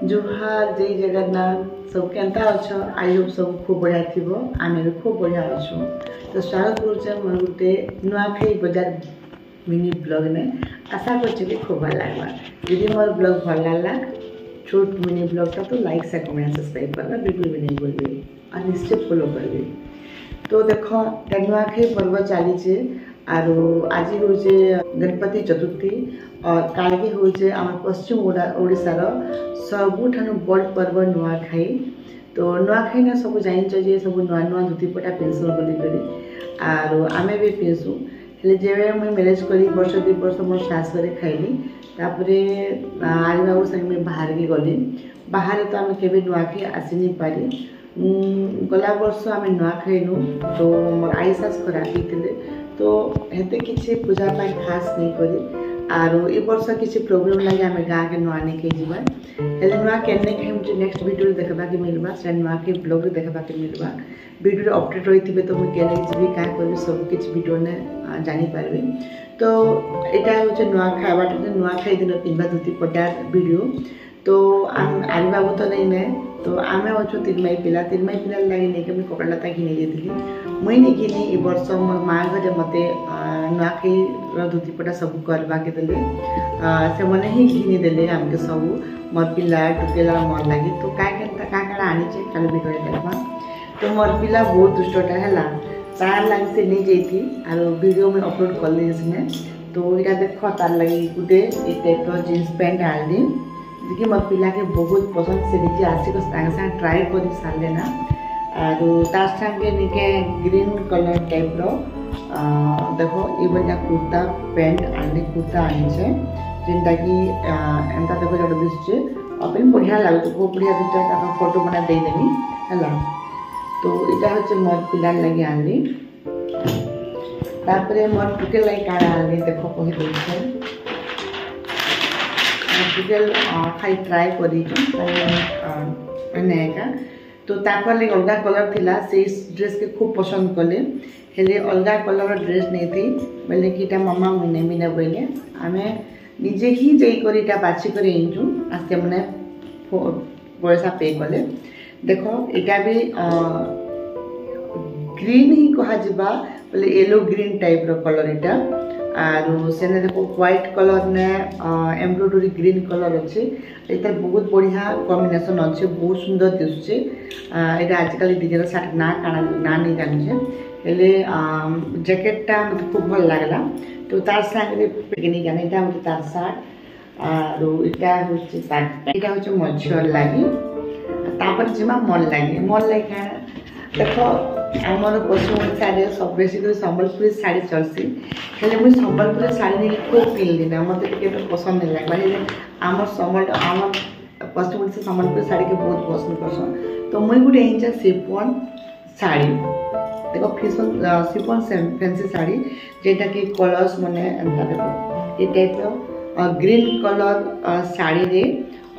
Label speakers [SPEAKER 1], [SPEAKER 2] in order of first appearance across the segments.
[SPEAKER 1] जुहार जय जगन्नाथ सब केंता अच्छ आई होप सब खूब बढ़िया थी आम भी खूब बढ़िया अच्छु तो स्वागत करुचे मोर गोटे नुआखाई बजार मिनी ब्लॉग ने आशा कर खूब भल लगवा यदि मोर ब्लॉग भल लगला छोट मिनी ब्लॉगटा तो लाइक से कमेंट सब्सक्राइब करना बिल्कुल भी नहीं भूलबे और निश्चय फॉलो करबे। तो देख नुआखाई पर्व चली आरो आज हूँ गणपति चतुर्थी और काल के हूँ आम पश्चिम ओडिशार सबुठ बड़ पर्व नुआखाई। तो नुआखाई ना सब जान सब नुआ नुआ धोतीपटा पिंधुन बोलिक आरो आमे भी पिंधु हेले जेबे मुई मैरेज करी वर्ष 2 वर्ष मोर सास घरे खाइली तापरे आली बाबू संगे बाहर के गली बाहर तो आम केबे नुआखाई आसी नहीं पारी गला वर्ष आम नुआखाइनु तो मोर आई सास खराब होते तो हेते किसी पूजा पाठ खास नहीं करी आरो ए वर्ष किसी प्रोग्राम लगे आम गाँ के नुआ नहीं कही जावा हेले नुआ केने कहीं मुझे नेक्स्ट वीडियो देखा के मिलवा से नुआ के ब्लॉग देखा के मिलवा वीडियो अपडेट रही थे तो मुझे केने जी क्या करी सब किसी वीडियो ने जानी पारबे। तो यहाँ हूँ नुआखाई नुआखाई दिन पिंधा धोती पटार वीडियो तो आम आली बाबू तो नहीं ने तो आम अच्छु 3 माई पिला लगे नहीं मुझे कपड़ा लता घिनी जाती मुई नहीं घिनी ए वर्ष मोर माँ घर मत नुआखाई धोतीपटा सब करवा के देले से मैंने ही घिनी देले आमके सब मोर पिला टुकेला मोर लगे तो क्या आनी खाली वीडियो देखा। तो मोर पिला बहुत दुष्टटा है तार लगे से नहीं जाती और वीडियो में अपलोड कर दी इसमें। तो यहाँ देख तार लगे गोटे ये टाइप जीन्स पैंट आनी जी मोर पिला के बहुत पसंद से निजे आसिक सागे ट्राए कर सारे ना और तार संगे निके ग्रीन कलर टाइप देखो ये बढ़िया कुर्ता पैंट आनी कुर्ता आनी जेनटा कि एमता देखो जो दिशे अपनी बढ़िया लगे बहुत बढ़िया दुटा फोटो बना देदेमी है। तो यहाँ हूँ मोर पिलार लगे आनी तापर मोर टुकेल लगे क्या आनी देख कही दे टुकेल खाई ट्राए कर तो तापर लगे अलग कलर थिला से ड्रेस के खूब पसंद कले हेले अलग कलर ड्रेस नहीं थी बोले कि मामा मुने मिने बोले आम निजे ही जाकर बाछी कर आनचु आस्ते मैंने पैसा पे कले देख यहाँ भी ग्रीन ही कह बोले येलो ग्रीन टाइप रो कलर यहाँ आरो सेने देखो व्हाइट कलर ने एम्ब्रॉयडरी ग्रीन कलर अच्छे ये बहुत बढ़िया कॉम्बिनेशन अच्छे बहुत सुंदर दिशे यहाँ आजिकल डिजाइन शार्ट ना काना ना नहीं जानी हेले जैकेटा मतलब खूब भल लगला। तो तार सागे नहीं जाने यहाँ हूँ तार सार्ट और यहाँ हूँ मझर लगे तापर जीमा मल लगे क्या देख आमर पश्चिम ओडिशा सब बेस संबलपुरी शाढ़ी चलसी हेले मुझे संबलपुरी शाढ़ी नहीं खूब पिंधली ना मत पसंद नहीं लगला आम पश्चिम ओडिशा संबलपुरी शाढ़ी के बहुत पसंद करसन। तो मुई गोटे इंचा सिफन शाढ़ी देखो सिफन फैंसी शाढ़ी जेटा कि कलर्स मैंने देखो ये टाइप ग्रीन कलर शाढ़ी रे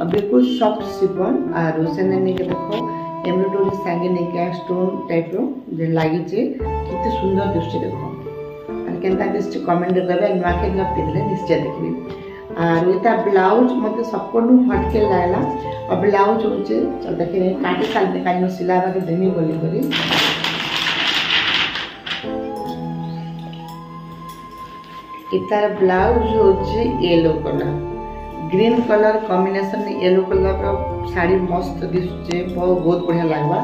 [SPEAKER 1] बिल्कुल सॉफ्ट सिफन और सेने नहीं देखो एम्ब्रॉयडरी संगे नहीं स्टोन टाइप लगी कितने सुंदर दिशे देखो केनता दिशे कमेंट करबे नुआखाई पिंधले निश्चय देखिए। और ये ब्लाउज मत सबको हटके लगला और ब्लाउज हूँ चल देखे काटी साल कहीं सिलावा के देमी बोली करी इतार ब्लाउज हूँ yellow colour green colour combination yellow colour sari मस्त दिशे बहुत बढ़िया लगवा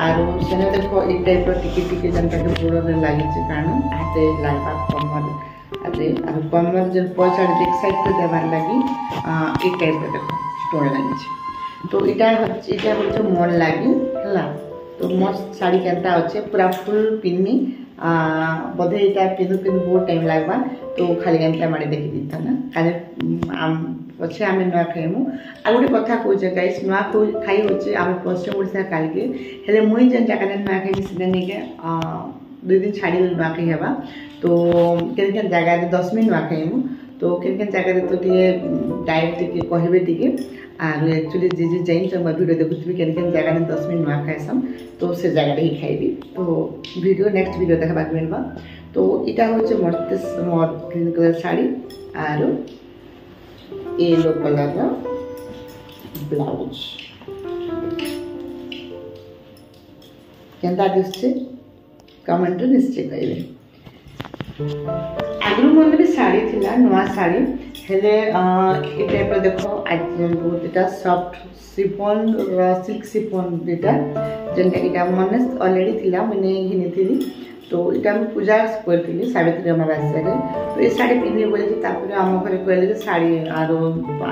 [SPEAKER 1] और सेने देखो ये टाइप टिके जनता के गोड़ में लगी कारण हाथे लगवा कमर और कमर जो पछाड़ बैक साइड देवार लगी ये टाइप देखो स्टोन लगी। तो यहाँ हूँ मन लगी है तो मस्त शाढ़ी केनता अच्छे पूरा फुल पिन्नी बोधे यहाँ पिंधु बहुत टाइम लगवा तो खाली एमता माड़ी देखी दीता ना खाली अच्छे आम नुआ खाइमु आ गोटे कथा कहे गाइस नुआ खाई होचे आम पश्चिम ओडिशा काल के हेले मुई जेन जगह नुआ खाई से नहीं के 2 दिन छाड़ी नुआ खाई हेबा तो केन जगह 10 मिनट नुआ खाइमु तो केन जगह तो टे डायरेक्ट टे कहबे टे और एक्चुअली जी जाइन वीडियो देखुथि केन जगह 10 मिनट नुआ खाइसम तो से जगह ही खाइबी। तो वीडियो नेक्स्ट वीडियो देखा मिलवा। तो यहाँ हूँ मोर ग्रीन कलर शाढ़ी और येलो कलर ब्लाउज केंता दिसছে कमेंट निश्चय कहिबे। आगु मन भी साड़ी थिला नुआ साड़ी हेले ए टाइप रो देखो आज बहुत इटा सॉफ्ट सिफॉन सिल्क सिफॉन देटा जेनटा इटा मन ऑलरेडी थिला मने घिनी थिली तो इटा हम पूजा करथिली सावित्री अमावास्या रे तो ए साड़ी पिन्ही बोले कि तापर हम घरे कहले कि साड़ी आरो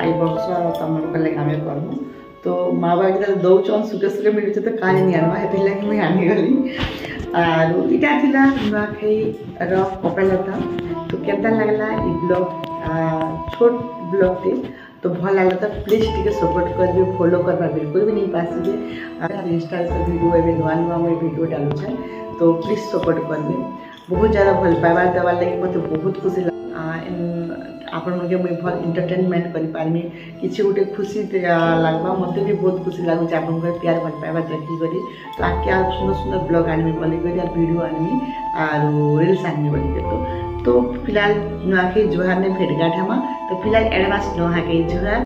[SPEAKER 1] आई वर्ष तमन कले कामे करमु तो माँ बाबा के दौचन सुखे सुखे मिलुचे तो काहे नि आनबा हेति लागि मैं आनी गली आरो इटा थिला नुआखाई रो कपड़ा तो केता लागला ई ब्लॉग छोट ब्लॉग थे तो भल लागला तो प्लीज टिके सपोर्ट करबे फॉलो करबा बिल्कुल भी नहीं पासिबे अगर इंस्टा से वीडियो एबे नुआ नुआ मैं वीडियो डालू छे तो प्लीज सपोर्ट करबे बहुत ज़्यादा भल पाइबा देवा लगी मते बहुत खुशी आपण मुझे मुझे भल एंटरटेनमेंट करि पारमी किछि गोटे खुशी लागबा मते भी बहुत खुशी लागु जे आपण प्यार भल पाइबा देखि करी तो आके सुंदर सुंदर ब्लॉग आनमी बोली करी आ वीडियो आनमी आरो रील्स आनमी बोली तो फिलहाल नुआखाई जुहार ने भेट गाठ हमा तो फिलहाल एडवांस नुआखाई जुहार।